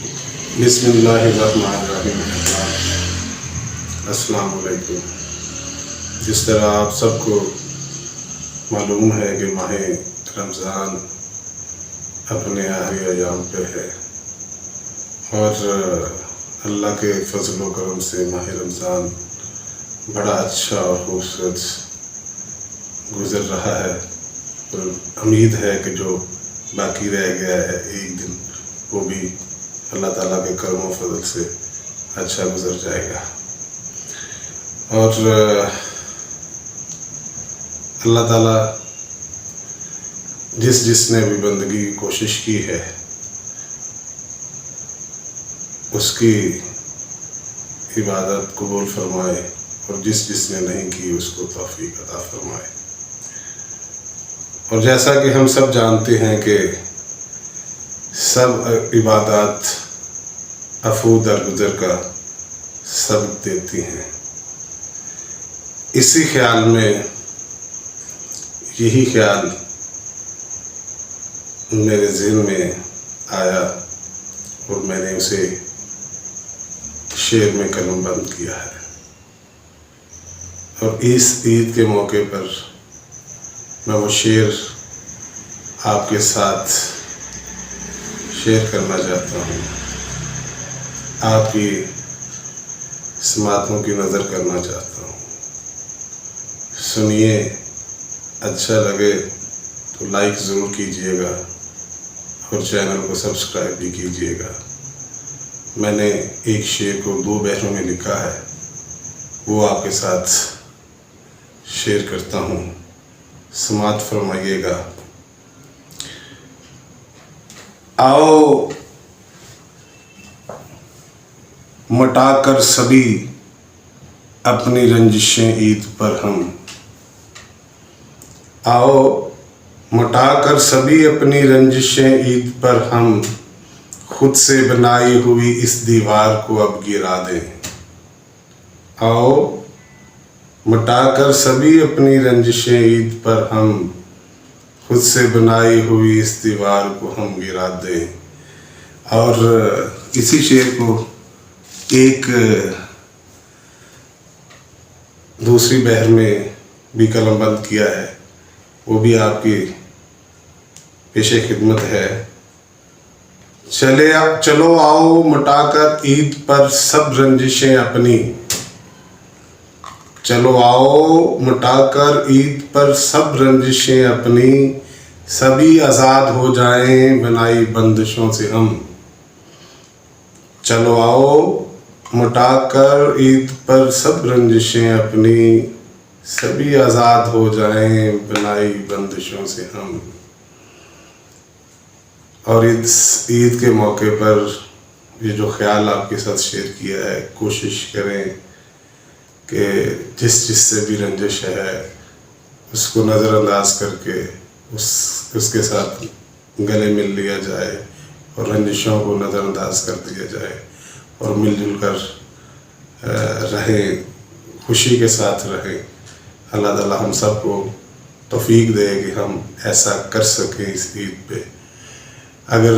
بسم اللہ الرحمن الرحیم۔ السلام علیکم۔ جس طرح آپ سب کو معلوم ہے کہ ماہ رمضان اپنے آخری ایام پہ ہے، اور اللہ کے فضل و کرم سے ماہ رمضان بڑا اچھا اور خوبصورت گزر رہا ہے، اور امید ہے کہ جو باقی رہ گیا ہے ایک دن وہ بھی اللہ تعالیٰ کے کرم و فضل سے اچھا گزر جائے گا۔ اور اللہ تعالیٰ جس نے بھی بندگی کی کوشش کی ہے اس کی عبادت قبول فرمائے، اور جس نے نہیں کی اس کو توفیق عطا فرمائے۔ اور جیسا کہ ہم سب جانتے ہیں کہ سب عبادات عفو درگزر کا سبب دیتی ہیں، اسی خیال میں یہی خیال میرے ذہن میں آیا اور میں نے اسے شعر میں قلم بند کیا ہے، اور اس عید کے موقع پر میں وہ شعر آپ کے ساتھ شیئر کرنا چاہتا ہوں، آپ کی سماعتوں کی نظر کرنا چاہتا ہوں۔ سنیے، اچھا لگے تو لائک ضرور کیجیے گا، اور چینل کو سبسکرائب بھی کیجیے گا۔ میں نے ایک شعر کو 2 بحروں میں لکھا ہے، وہ آپ کے ساتھ شیئر کرتا ہوں، سماعت فرمائیے گا۔ آؤ مٹا کر سبھی اپنی رنجشیں عید پر ہم، آؤ مٹا کر سبھی اپنی رنجشیں عید پر ہم، خود سے بنائی ہوئی اس دیوار کو اب گرا دیں۔ آؤ مٹا کر سبھی اپنی رنجشیں عید پر ہم، خود سے بنائی ہوئی اس دیوار کو ہم گرا دیں۔ اور اسی شعر کو ایک دوسری بحر میں بھی قلم بند کیا ہے، وہ بھی آپ کی پیش خدمت ہے۔ چلو آؤ مٹا کر عید پر سب رنجشیں اپنی، چلو آؤ مٹا کر عید پر سب رنجشیں اپنی، سبھی آزاد ہو جائیں بنائی بندشوں سے ہم۔ چلو آؤ مٹا کر عید پر سب رنجشیں اپنی، سبھی آزاد ہو جائیں بنائی بندشوں سے ہم۔ اور اس عید کے موقع پر یہ جو خیال آپ کے ساتھ شیئر کیا ہے، کوشش کریں کہ جس سے بھی رنجش ہے اس کو نظر انداز کر کے اس کے ساتھ گلے مل لیا جائے، اور رنجشوں کو نظر انداز کر دیا جائے، اور مل جل کر رہیں، خوشی کے ساتھ رہیں۔ اللہ تعالیٰ ہم سب کو توفیق دے کہ ہم ایسا کر سکیں اس عید پہ۔ اگر